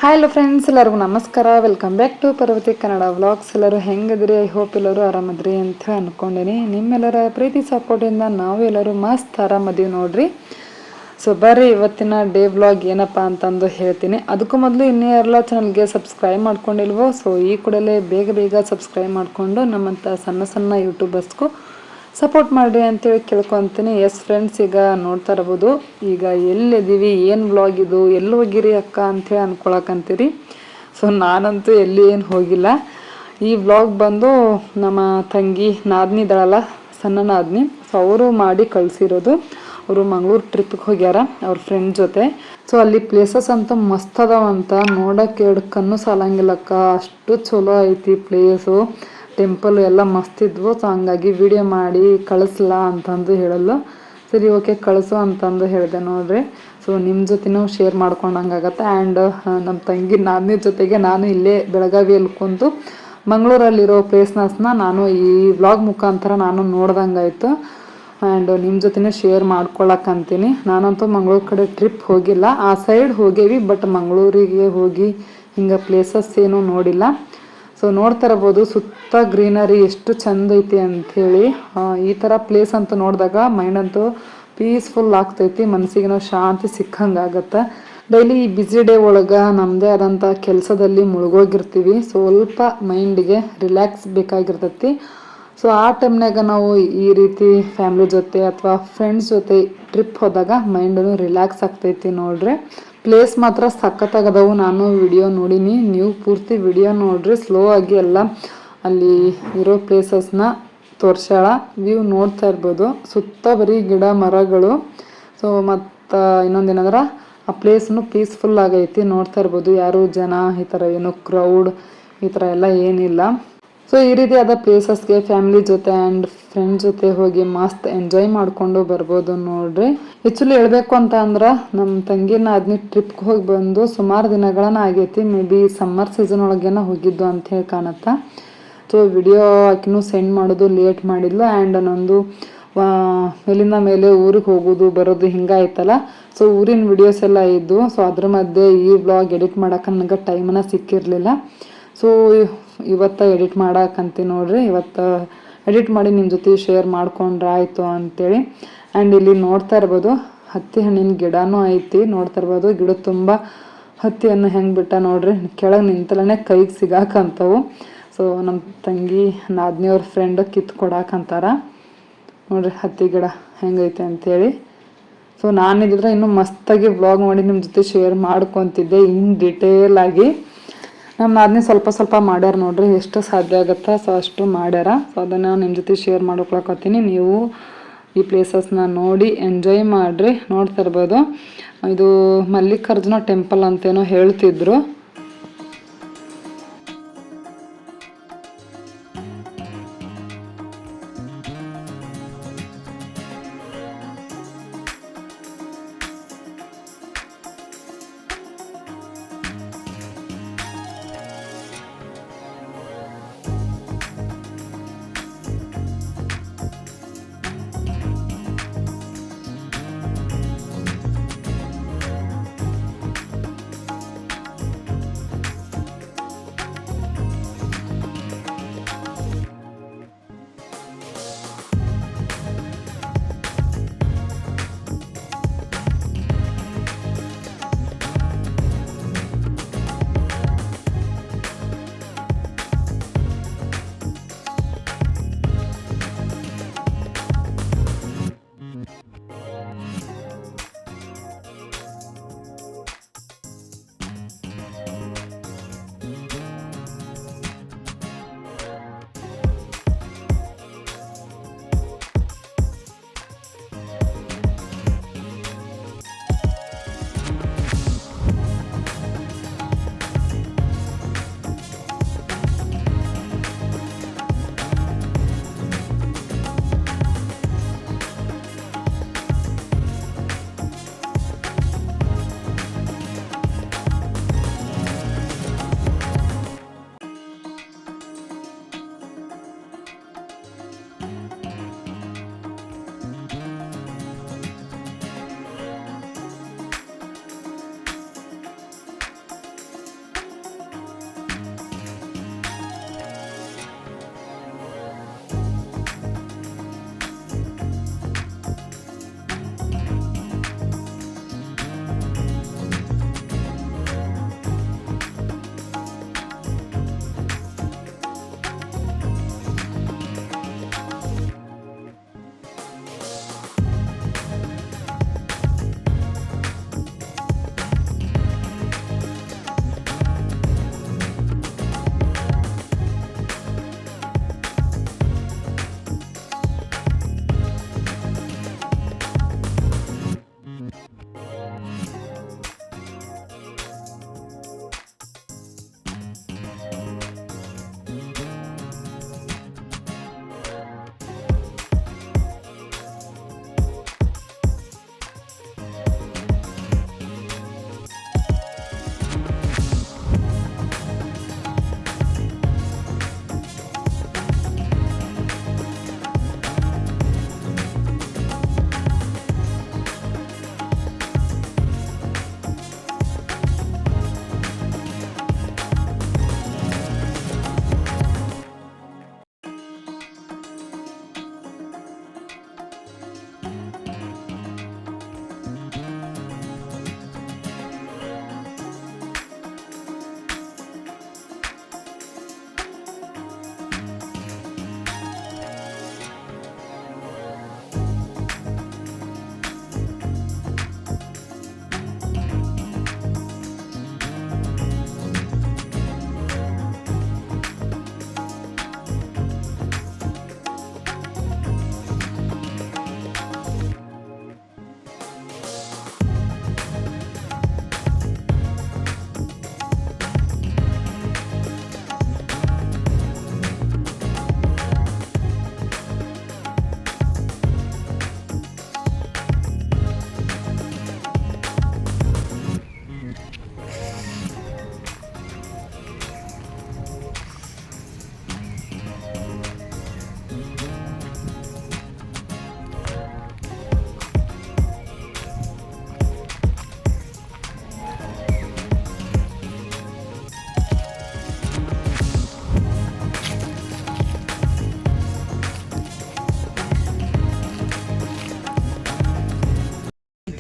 Hi hello friends, ಎಲ್ಲರಿಗೂ ನಮಸ್ಕಾರ. Welcome back to Parvathi Kannada vlogs. ಎಲ್ಲರೂ ಹೆಂಗಿದ್ರಿ? ಐ ಹೋಪ್ ಎಲ್ಲರೂ ಆರಾಮದ್ರಿ ಅಂತ ಅಂದ್ಕೊಂಡೀನಿ. ನಿಮ್ಮೆಲ್ಲರ ಪ್ರೀತಿ ಸಪೋರ್ಟಿಂದ ನಾವು ಎಲ್ಲರೂ ಮಸ್ತ್ ಆರಾಮದೀವಿ ನೋಡ್ರಿ. ಸೊ ಬರ್ರಿ ಇವತ್ತಿನ ಡೇ ವ್ಲಾಗ್ ಏನಪ್ಪ ಅಂತಂದು ಹೇಳ್ತೀನಿ. ಅದಕ್ಕೂ ಮೊದಲು ಇನ್ನೂ ಯಾರೆಲ್ಲ ಚಾನಲ್ಗೆ ಸಬ್ಸ್ಕ್ರೈಬ್ ಮಾಡ್ಕೊಂಡಿಲ್ವೋ, ಸೊ ಈ ಕೂಡಲೇ ಬೇಗ ಸಬ್ಸ್ಕ್ರೈಬ್ ಮಾಡಿಕೊಂಡು ನಮ್ಮಂಥ ಸಣ್ಣ ಯೂಟ್ಯೂಬರ್ಸ್ಗೂ ಸಪೋರ್ಟ್ ಮಾಡಿರಿ ಅಂತೇಳಿ ಕೇಳ್ಕೊತೀನಿ. ಎಸ್ ಫ್ರೆಂಡ್ಸ್, ಈಗ ನೋಡ್ತಾ ಇರ್ಬೋದು, ಈಗ ಎಲ್ಲಿದ್ದೀವಿ, ಏನು ವ್ಲಾಗ್ ಇದು, ಎಲ್ಲಿ ಹೋಗಿರಿ ಅಕ್ಕ ಅಂಥೇಳಿ ಅಂದ್ಕೊಳಕಂತೀರಿ. ಸೊ ನಾನಂತೂ ಎಲ್ಲಿ ಏನು ಹೋಗಿಲ್ಲ. ಈ ವ್ಲಾಗ್ ಬಂದು ನಮ್ಮ ತಂಗಿ ನಾದ್ನಿ ಇದ್ದಾಳಲ್ಲ, ಸಣ್ಣ ನಾದ್ನಿ, ಸೊ ಅವರು ಮಾಡಿ ಕಳಿಸಿರೋದು. ಅವರು ಮಂಗಳೂರು ಟ್ರಿಪ್ಗೆ ಹೋಗ್ಯಾರ ಅವ್ರ ಫ್ರೆಂಡ್ ಜೊತೆ. ಸೊ ಅಲ್ಲಿ ಪ್ಲೇಸಸ್ ಅಂತೂ ಮಸ್ತ್ ಅದಾವಂತ, ನೋಡೋಕೆ ಎರಡು ಕಣ್ಣು ಸಾಲಂಗಿಲ್ಲಕ್ಕ, ಅಷ್ಟು ಚಲೋ ಐತಿ ಪ್ಲೇಸು. ಟೆಂಪಲ್ ಎಲ್ಲ ಮಸ್ತ್ ಇದ್ವು. ಸೊ ಹಂಗಾಗಿ ವಿಡಿಯೋ ಮಾಡಿ ಕಳಿಸ್ಲಾ ಅಂತಂದು ಹೇಳಲು, ಸರಿ ಓಕೆ ಕಳಿಸು ಅಂತಂದು ಹೇಳಿದೆ ನೋಡ್ರಿ. ಸೊ ನಿಮ್ಮ ಜೊತೆನೂ ಶೇರ್ ಮಾಡ್ಕೊಂಡಂಗಾಗತ್ತೆ. ಆ್ಯಂಡ್ ನಮ್ಮ ತಂಗಿ ನಾದಿನಿ ಜೊತೆಗೆ ನಾನು ಇಲ್ಲೇ ಬೆಳಗಾವಿಯಲ್ಲಿ ಕುಂತು ಮಂಗಳೂರಲ್ಲಿರೋ ಪ್ಲೇಸ್ನಸ್ನ ನಾನು ಈ ವ್ಲಾಗ್ ಮುಖಾಂತರ ನಾನು ನೋಡ್ದಂಗಾಯ್ತು. ಆ್ಯಂಡ್ ನಿಮ್ಮ ಜೊತೆನೇ ಶೇರ್ ಮಾಡ್ಕೊಳಕ್ಕಂತೀನಿ. ನಾನಂತೂ ಮಂಗಳೂರು ಕಡೆ ಟ್ರಿಪ್ ಹೋಗಿಲ್ಲ, ಆ ಸೈಡ್ ಹೋಗೇವಿ, ಬಟ್ ಮಂಗಳೂರಿಗೆ ಹೋಗಿ ಹಿಂಗೆ ಪ್ಲೇಸಸ್ ಏನೂ ನೋಡಿಲ್ಲ. ಸೊ ನೋಡ್ತಾ ಇರ್ಬೋದು ಸುತ್ತ ಗ್ರೀನರಿ ಎಷ್ಟು ಚಂದ ಐತಿ ಅಂಥೇಳಿ. ಈ ಥರ ಪ್ಲೇಸ್ ಅಂತೂ ನೋಡಿದಾಗ ಮೈಂಡ್ ಅಂತೂ ಪೀಸ್ಫುಲ್ ಆಗ್ತೈತಿ, ಮನಸ್ಸಿಗೆ ಶಾಂತಿ ಸಿಕ್ಕಂಗಾಗತ್ತೆ. ಡೈಲಿ ಈ ಬ್ಯುಸಿ ಡೇ ಒಳಗೆ ನಮ್ಮದೇ ಆದಂಥ ಕೆಲಸದಲ್ಲಿ ಮುಳುಗೋಗಿರ್ತೀವಿ, ಸ್ವಲ್ಪ ಮೈಂಡಿಗೆ ರಿಲ್ಯಾಕ್ಸ್ ಬೇಕಾಗಿರ್ತೈತಿ. ಸೊ ಆ ಟೈಮ್ನಾಗ ನಾವು ಈ ರೀತಿ ಫ್ಯಾಮ್ಲಿ ಜೊತೆ ಅಥವಾ ಫ್ರೆಂಡ್ಸ್ ಜೊತೆ ಟ್ರಿಪ್ ಹೋದಾಗ ಮೈಂಡೂ ರಿಲ್ಯಾಕ್ಸ್ ಆಗ್ತೈತಿ ನೋಡ್ರಿ. ಪ್ಲೇಸ್ ಮಾತ್ರ ಸಖತ್ತಾಗದವು. ನಾನು ವಿಡಿಯೋ ನೋಡೀನಿ, ನೀವು ಪೂರ್ತಿ ವಿಡಿಯೋ ನೋಡ್ರಿ. ಸ್ಲೋ ಆಗಿ ಎಲ್ಲ ಅಲ್ಲಿ ಇರೋ ಪ್ಲೇಸಸ್ನ ತೋರ್ಸ್ಯಾಳ. ವ್ಯೂ ನೋಡ್ತಾ ಇರ್ಬೋದು, ಸುತ್ತ ಬರೀ ಗಿಡ ಮರಗಳು. ಸೊ ಮತ್ತು ಇನ್ನೊಂದೇನಂದ್ರೆ ಆ ಪ್ಲೇಸ್ನು ಪೀಸ್ಫುಲ್ ಆಗೈತಿ. ನೋಡ್ತಾ ಇರ್ಬೋದು, ಯಾರು ಜನ ಈ ಥರ ಏನು ಕ್ರೌಡ್ ಈ ಥರ ಎಲ್ಲ ಏನಿಲ್ಲ. ಸೊ ಈ ರೀತಿಯಾದ ಪ್ಲೇಸಸ್ಗೆ ಫ್ಯಾಮಿಲಿ ಜೊತೆ ಆ್ಯಂಡ್ ಫ್ರೆಂಡ್ ಜೊತೆ ಹೋಗಿ ಮಸ್ತ್ ಎಂಜಾಯ್ ಮಾಡಿಕೊಂಡು ಬರ್ಬೋದು ನೋಡ್ರಿ. ಆ್ಯಕ್ಚುಲಿ ಹೇಳ್ಬೇಕು ಅಂತ ಅಂದ್ರೆ ನಮ್ಮ ತಂಗಿನ ಅದನ್ನ ಟ್ರಿಪ್ಗೆ ಹೋಗಿ ಬಂದು ಸುಮಾರು ದಿನಗಳನ್ನ ಆಗೈತಿ. ಮೇ ಬಿ ಸಮ್ಮರ್ ಸೀಸನ್ ಒಳಗೇನ ಹೋಗಿದ್ದು ಅಂತ ಹೇಳಿ ಕಾಣುತ್ತಾ. ಸೊ ವಿಡಿಯೋ ಆಕಿನೂ ಸೆಂಡ್ ಮಾಡೋದು ಲೇಟ್ ಮಾಡಿದ್ಲು. ಆ್ಯಂಡ್ ನಂದು ಮೇಲಿಂದ ಮೇಲೆ ಊರಿಗೆ ಹೋಗೋದು ಬರೋದು ಹಿಂಗಾಯ್ತಲ್ಲ. ಸೊ ಊರಿನ ವಿಡಿಯೋಸ್ ಎಲ್ಲ ಇದ್ದು, ಸೊ ಅದ್ರ ಮಧ್ಯೆ ಈ ವ್ಲಾಗ್ ಎಡಿಟ್ ಮಾಡೋಕೆ ನನಗೆ ಟೈಮನ್ನ ಸಿಕ್ಕಿರಲಿಲ್ಲ. ಸೊ ಇವತ್ತು ಎಡಿಟ್ ಮಾಡಕ್ಕಂತೀನಿ ನೋಡ್ರಿ. ಇವತ್ತು ಎಡಿಟ್ ಮಾಡಿ ನಿಮ್ಮ ಜೊತೆ ಶೇರ್ ಮಾಡ್ಕೊಂಡ್ರೆ ಆಯಿತು ಅಂತೇಳಿ. ಆ್ಯಂಡ್ ಇಲ್ಲಿ ನೋಡ್ತಾ ಇರ್ಬೋದು ಹತ್ತಿ ಹಣ್ಣಿನ ಗಿಡನೂ ಐತಿ. ನೋಡ್ತಾ ಇರ್ಬೋದು ಗಿಡ ತುಂಬ ಹತ್ತಿ ಹಣ್ಣು ಹೆಂಗೆ ಬಿಟ್ಟ ನೋಡ್ರಿ, ಕೆಳಗೆ ನಿಂತಲೇ ಕೈಗೆ ಸಿಗಾಕಂತವು. ಸೊ ನಮ್ಮ ತಂಗಿ ನಾದ್ನಿಯವ್ರ ಫ್ರೆಂಡ್ ಕಿತ್ತು ಕೊಡಾಕಂತಾರ ನೋಡ್ರಿ ಹತ್ತಿ ಗಿಡ ಹೆಂಗೈತೆ ಅಂಥೇಳಿ. ಸೊ ನಾನಿದ್ರೆ ಇನ್ನೂ ಮಸ್ತಾಗಿ ವ್ಲಾಗ್ ಮಾಡಿ ನಿಮ್ಮ ಜೊತೆ ಶೇರ್ ಮಾಡ್ಕೊತಿದ್ದೆ ಇನ್ ಡಿಟೇಲ್ ಆಗಿ. ನಮ್ಮ ನಾದಿನಿ ಸ್ವಲ್ಪ ಮಾಡ್ಯಾರ ನೋಡ್ರಿ, ಎಷ್ಟು ಸಾಧ್ಯ ಆಗುತ್ತಾ ಸೊ ಅಷ್ಟು ಮಾಡ್ಯಾರ. ಸೊ ಅದನ್ನು ನಿಮ್ಮ ಜೊತೆ ಶೇರ್ ಮಾಡ್ಕೊಳಕತ್ತೀನಿ. ನೀವು ಈ ಪ್ಲೇಸಸ್ನ ನೋಡಿ ಎಂಜಾಯ್ ಮಾಡಿರಿ. ನೋಡ್ತಾ ಇರ್ಬೋದು, ಇದು ಮಲ್ಲಿಕಾರ್ಜುನ ಟೆಂಪಲ್ ಅಂತೇನೋ ಹೇಳ್ತಿದ್ರು.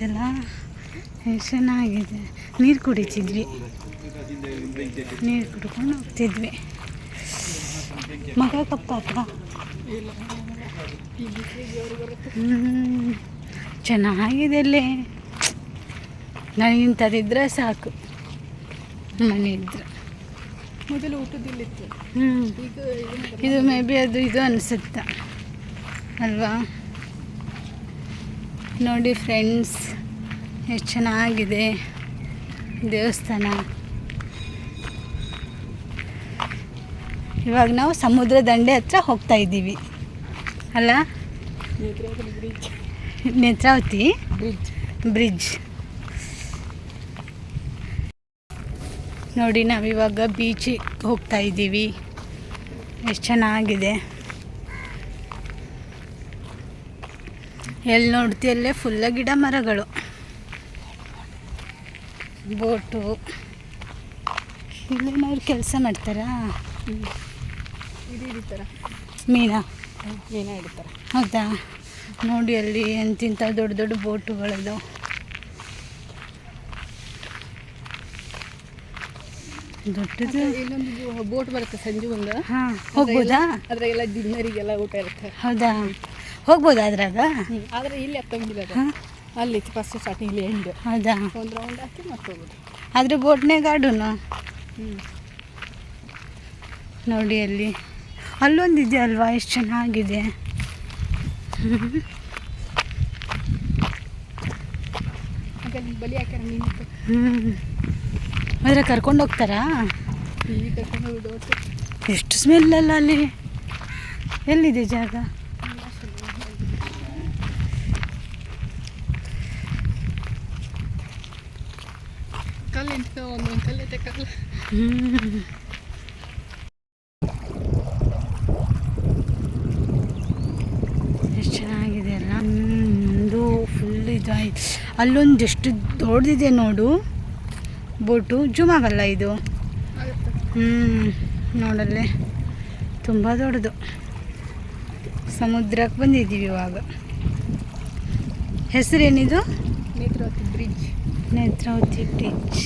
ಚೆನ್ನಾಗೈತಲ್ಲ, ಎಷ್ಟು ಚೆನ್ನಾಗಿದೆ. ನೀರು ಕುಡಿತಿದ್ವಿ, ನೀರು ಕುಡ್ಕೊಂಡು ಹೋಗ್ತಿದ್ವಿ. ಮಗ ಕಪ್ಪಾತ. ಚೆನ್ನಾಗಿದೆ ಅಲ್ಲಿ. ನನಗಿಂಥದ್ದಿದ್ರೆ ಸಾಕು, ಮನೆ ಇದ್ರೆ. ಮೊದಲು ಊಟದಿಲ್ಲಿತ್ತು. ಇದು ಮೇ ಬಿ ಅದು ಇದು ಅನಿಸುತ್ತೆ ಅಲ್ವಾ. ನೋಡಿ ಫ್ರೆಂಡ್ಸ್, ಎಷ್ಟು ಚೆನ್ನಾಗಿದೆ ದೇವಸ್ಥಾನ. ಇವಾಗ ನಾವು ಸಮುದ್ರ ದಂಡೆ ಹತ್ರ ಹೋಗ್ತಾ ಇದ್ದೀವಿ ಅಲ್ಲ. ನೇತ್ರಾವತಿ ಬ್ರಿಡ್ಜ್ ನೋಡಿ. ನಾವಿವಾಗ ಬೀಚಿಗೆ ಹೋಗ್ತಾ ಇದ್ದೀವಿ. ಎಷ್ಟು ಚೆನ್ನಾಗಿದೆ. ಎಲ್ಲಿ ನೋಡ್ತೀಯಲ್ಲೇ ಫುಲ್ಲ ಗಿಡ ಮರಗಳು. ಬೋಟು ಇಲ್ಲೇನವ್ರು ಕೆಲಸ ಮಾಡ್ತಾರಾ? ಮೀನಾ ಹಿಡಿತಾರೆ. ಹೌದಾ? ನೋಡಿ ಅಲ್ಲಿ ಎಂತಿಂಥ ದೊಡ್ಡ ದೊಡ್ಡ ಬೋಟುಗಳಿದಾವೆ. ದೊಡ್ಡದು ಇಲ್ಲೊಂದು ಬೋಟ್ ಬರುತ್ತೆ ಸಂಜೆ ಒಂದು. ಹಾಂ, ಹೋಗ್ಬೋದಾ? ಅದ್ರಾಗೆಲ್ಲ ಡಿನ್ನರಿಗೆಲ್ಲ ಊಟ ಇರುತ್ತೆ. ಹೌದಾ? ಹೋಗ್ಬೋದಾ ಅದ್ರಾಗ? ಆದರೆ ಇಲ್ಲಿ ಹತ್ತಂಗಿಲ್ಲ, ಅಲ್ಲಿ ಫಸ್ಟ್ ಸ್ಟಾರ್ಟಿಂಗ್ ಇಲ್ಲಿ ಎಂಡ್. ಹೌದಾ? ಒಂದು ರೌಂಡ್ ಹಾಕಿ ಮತ್ತೆ ಹೋಗೋದು. ಆದರೆ ಬೋಟ್ನಾಗ ಆಡೋಣ. ನೋಡಿ ಅಲ್ಲಿ ಅಲ್ಲೊಂದಿದೆ ಅಲ್ವಾ, ಎಷ್ಟು ಚೆನ್ನಾಗಿದೆ. ಬಲಿ ಹಾಕ್ಯಾರ ಮೀನು. ಆದರೆ ಕರ್ಕೊಂಡು ಹೋಗ್ತಾರಾ? ಎಷ್ಟು ಸ್ಮೆಲ್ ಅಲ್ಲ ಅಲ್ಲಿ. ಎಲ್ಲಿದೆ ಜಾಗ? ಎಷ್ಟು ಚೆನ್ನಾಗಿದೆ ಅಲ್ಲ. ಒಂದು ಫುಲ್ ಇದಾಯ್ತು. ಅಲ್ಲೊಂದು ಎಷ್ಟು ದೊಡ್ಡದಿದೆ ನೋಡು ಬೋಟು. ಜೂಮ್ ಆಗಲ್ಲ ಇದು? ನೋಡಲ್ಲೇ ತುಂಬ ದೊಡ್ಡದು. ಸಮುದ್ರಕ್ಕೆ ಬಂದಿದ್ದೀವಿ ಇವಾಗ. ಹೆಸರೇನಿದು? ನೇತ್ರಾವತಿ ಬ್ರಿಡ್ಜ್. ನೇತ್ರಾವತಿ ಬ್ರಿಡ್ಜ್.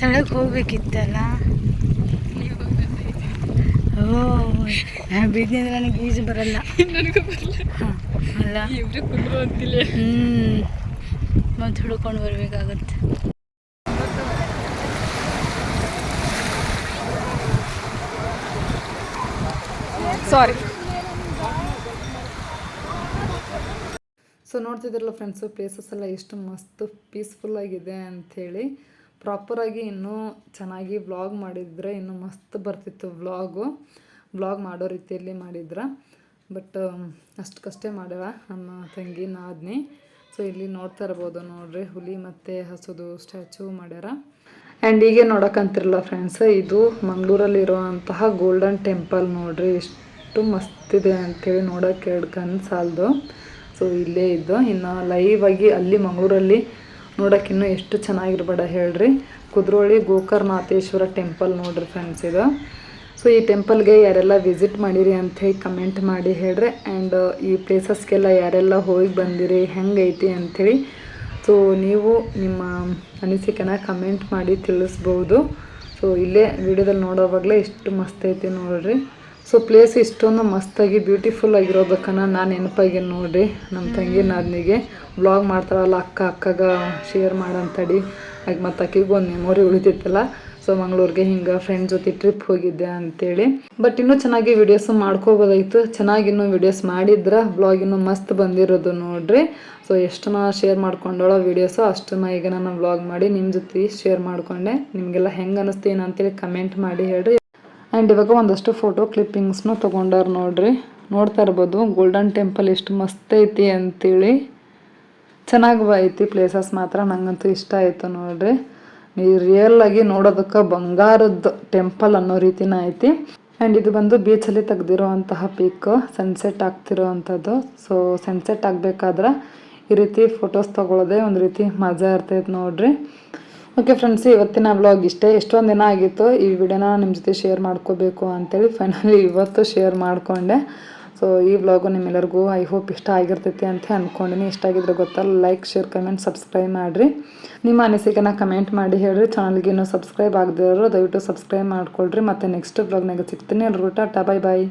ತಳಗೆ ಹೋಗ್ಬೇಕಿತ್ತಲ್ಲ. ಓ, ಬಿದ್ದಂದ್ರೆ ನನಗೆ ಈಜು ಬರಲ್ಲ. ನನಗೂ ಬರಲ್ಲ. ಹಾಂ ಅಲ್ಲ, ಇವ್ರು ಕುಂದ್ರು ಅಂತಿಲ್ಲ. ಮತ್ತು ಹುಡ್ಕೊಂಡು ಬರಬೇಕಾಗತ್ತೆ. ಸಾರಿ. ಸೊ ನೋಡ್ತಿದ್ರಲ್ಲ ಫ್ರೆಂಡ್ಸು, ಪ್ಲೇಸಸ್ ಎಲ್ಲ ಎಷ್ಟು ಮಸ್ತ್ ಪೀಸ್ಫುಲ್ಲಾಗಿದೆ ಅಂಥೇಳಿ. ಪ್ರಾಪರಾಗಿ ಇನ್ನೂ ಚೆನ್ನಾಗಿ ವ್ಲಾಗ್ ಮಾಡಿದರೆ ಇನ್ನೂ ಮಸ್ತ್ ಬರ್ತಿತ್ತು ವ್ಲಾಗ್ ಮಾಡೋ ರೀತಿಯಲ್ಲಿ ಮಾಡಿದ್ರೆ. ಬಟ್ ಅಷ್ಟಕ್ಕಷ್ಟೇ ಮಾಡ್ಯಾಳ ನಮ್ಮ ತಂಗಿ ನಾದ್ನಿ. ಸೊ ಇಲ್ಲಿ ನೋಡ್ತಾ ಇರ್ಬೋದು ನೋಡ್ರಿ, ಹುಲಿ ಮತ್ತು ಹಸುದು ಸ್ಟ್ಯಾಚು ಮಾಡ್ಯಾರ. ಆ್ಯಂಡ್ ಹೀಗೆ ನೋಡೋಕ್ಕಂತಿರಲ್ಲ ಫ್ರೆಂಡ್ಸ್, ಇದು ಮಂಗಳೂರಲ್ಲಿರುವಂತಹ ಗೋಲ್ಡನ್ ಟೆಂಪಲ್ ನೋಡ್ರಿ. ಎಷ್ಟು ಮಸ್ತಿದೆ ಅಂಥೇಳಿ ನೋಡೋಕ್ಕೆ ಎರಡು ಕಣ್ಣು ಸಾಲದು. ಸೊ ಇಲ್ಲೇ ಇದ್ದು ಇನ್ನು ಲೈವ್ ಆಗಿ ಅಲ್ಲಿ ಮಂಗಳೂರಲ್ಲಿ ನೋಡೋಕೆ ಇನ್ನೂ ಎಷ್ಟು ಚೆನ್ನಾಗಿರ್ಬೇಡ ಹೇಳ್ರಿ. ಕುದ್ರೋಳಿ ಗೋಕರ್ಣನಾಥೇಶ್ವರ ಟೆಂಪಲ್ ನೋಡ್ರಿ ಫ್ರೆಂಡ್ಸ್ ಇದು. ಸೊ ಈ ಟೆಂಪಲ್ಗೆ ಯಾರೆಲ್ಲ ವಿಸಿಟ್ ಮಾಡಿರಿ ಅಂಥೇಳಿ ಕಮೆಂಟ್ ಮಾಡಿ ಹೇಳ್ರಿ. ಆ್ಯಂಡ್ ಈ ಪ್ಲೇಸಸ್ಗೆಲ್ಲ ಯಾರೆಲ್ಲ ಹೋಗಿ ಬಂದಿರಿ, ಹೆಂಗೈತಿ ಅಂಥೇಳಿ ಸೊ ನೀವು ನಿಮ್ಮ ಅನಿಸಿಕೆನ ಕಮೆಂಟ್ ಮಾಡಿ ತಿಳಿಸ್ಬೋದು. ಸೊ ಇಲ್ಲೇ ವಿಡಿಯೋದಲ್ಲಿ ನೋಡೋವಾಗಲೇ ಎಷ್ಟು ಮಸ್ತ್ ಐತಿ ನೋಡ್ರಿ. ಸೊ ಪ್ಲೇಸ್ ಇಷ್ಟೊಂದು ಮಸ್ತಾಗಿ ಬ್ಯೂಟಿಫುಲ್ ಆಗಿರೋದಕ್ಕನ ನಾನು ನೆನಪಾಗಿ ನೋಡಿರಿ ನಮ್ಮ ತಂಗಿ ನಾದ್ನಿಗೆ ವ್ಲಾಗ್ ಮಾಡ್ತಾರಲ್ಲ ಅಕ್ಕಗ ಶೇರ್ ಮಾಡಂತಡಿ ಆಗ ಮತ್ತು ಅಕ್ಕಿಗೂ ಒಂದು ಮೆಮೊರಿ ಉಳಿತಿತ್ತಲ್ಲ. ಸೊ ಮಂಗಳೂರಿಗೆ ಹಿಂಗೆ ಫ್ರೆಂಡ್ ಜೊತೆ ಟ್ರಿಪ್ ಹೋಗಿದ್ದೆ ಅಂತೇಳಿ. ಬಟ್ ಇನ್ನೂ ಚೆನ್ನಾಗಿ ವೀಡಿಯೋಸು ಮಾಡ್ಕೋಬೋದಾಯಿತು. ಚೆನ್ನಾಗಿ ಇನ್ನೂ ವೀಡಿಯೋಸ್ ಮಾಡಿದ್ರೆ ವ್ಲಾಗ್ ಇನ್ನೂ ಮಸ್ತ್ ಬಂದಿರೋದು ನೋಡ್ರಿ. ಸೊ ಎಷ್ಟು ನಾ ಶೇರ್ ಮಾಡ್ಕೊಂಡೋಳೋ ವೀಡಿಯೋಸು ಅಷ್ಟನ್ನ ಈಗ ನಾನು ವ್ಲಾಗ್ ಮಾಡಿ ನಿಮ್ಮ ಜೊತೆ ಶೇರ್ ಮಾಡಿಕೊಂಡೆ. ನಿಮಗೆಲ್ಲ ಹೆಂಗೆ ಅನ್ನಿಸ್ತು ಏನು ಅಂತೇಳಿ ಕಮೆಂಟ್ ಮಾಡಿ ಹೇಳ್ರಿ. ಆ್ಯಂಡ್ ಇವಾಗ ಒಂದಷ್ಟು ಫೋಟೋ ಕ್ಲಿಪ್ಪಿಂಗ್ಸ್ನು ತೊಗೊಂಡಾರ ನೋಡ್ರಿ. ನೋಡ್ತಾ ಇರ್ಬೋದು ಗೋಲ್ಡನ್ ಟೆಂಪಲ್ ಎಷ್ಟು ಮಸ್ತ್ ಐತಿ ಅಂತೇಳಿ. ಚೆನ್ನಾಗಿ ಐತಿ ಪ್ಲೇಸಸ್ ಮಾತ್ರ, ನಂಗಂತೂ ಇಷ್ಟ ಆಯಿತು ನೋಡ್ರಿ. ನೀವು ರಿಯಲ್ ಆಗಿ ನೋಡೋದಕ್ಕೆ ಬಂಗಾರದ ಟೆಂಪಲ್ ಅನ್ನೋ ರೀತಿನ ಐತಿ. ಆ್ಯಂಡ್ ಇದು ಬಂದು ಬೀಚಲ್ಲಿ ತೆಗ್ದಿರೋ ಅಂತಹ ಪಿಕ್, ಸನ್ಸೆಟ್ ಆಗ್ತಿರೋ ಅಂಥದ್ದು. ಸೊ ಸನ್ಸೆಟ್ ಆಗಬೇಕಾದ್ರೆ ಈ ರೀತಿ ಫೋಟೋಸ್ ತೊಗೊಳ್ಳೋದೇ ಒಂದು ರೀತಿ ಮಜಾ ಇರ್ತೈತೆ ನೋಡ್ರಿ. ಓಕೆ ಫ್ರೆಂಡ್ಸ್, ಇವತ್ತಿನ ವ್ಲಾಗ್ ಇಷ್ಟೇ. ಎಷ್ಟೊಂದು ದಿನ ಆಗಿತ್ತು ಈ ವಿಡಿಯೋನ ನಿಮ್ಮ ಜೊತೆ ಶೇರ್ ಮಾಡ್ಕೋಬೇಕು ಅಂತೇಳಿ ಫೈನಲಿ ಇವತ್ತು ಶೇರ್ ಮಾಡಿಕೊಂಡೆ. ಸೊ ಈ ವ್ಲಾಗು ನಿಮ್ಮೆಲ್ಲರಿಗೂ ಐ ಹೋಪ್ ಇಷ್ಟ ಆಗಿರ್ತೈತಿ ಅಂತ ಅಂದ್ಕೊಂಡಿನಿ. ಇಷ್ಟ ಆಗಿದ್ರೆ ಗೊತ್ತಲ್ಲ, ಲೈಕ್, ಶೇರ್, ಕಮೆಂಟ್, ಸಬ್ಸ್ಕ್ರೈಬ್ ಮಾಡಿರಿ. ನಿಮ್ಮ ಅನಿಸಿಕೆನ ಕಮೆಂಟ್ ಮಾಡಿ ಹೇಳ್ರಿ. ಚಾನಲ್ಗೆ ಇನ್ನೂ ಸಬ್ಸ್ಕ್ರೈಬ್ ಆಗದಿರೋರು ದಯವಿಟ್ಟು ಸಬ್ಸ್ಕ್ರೈಬ್ ಮಾಡ್ಕೊಳ್ರಿ. ಮತ್ತು ನೆಕ್ಸ್ಟ್ ವ್ಲಾಗ್ನಾಗ ಸಿಗ್ತೀನಿ. ಎಲ್ರಿಗೂ ಟಾಟಾ, ಬಾಯ್ ಬಾಯ್.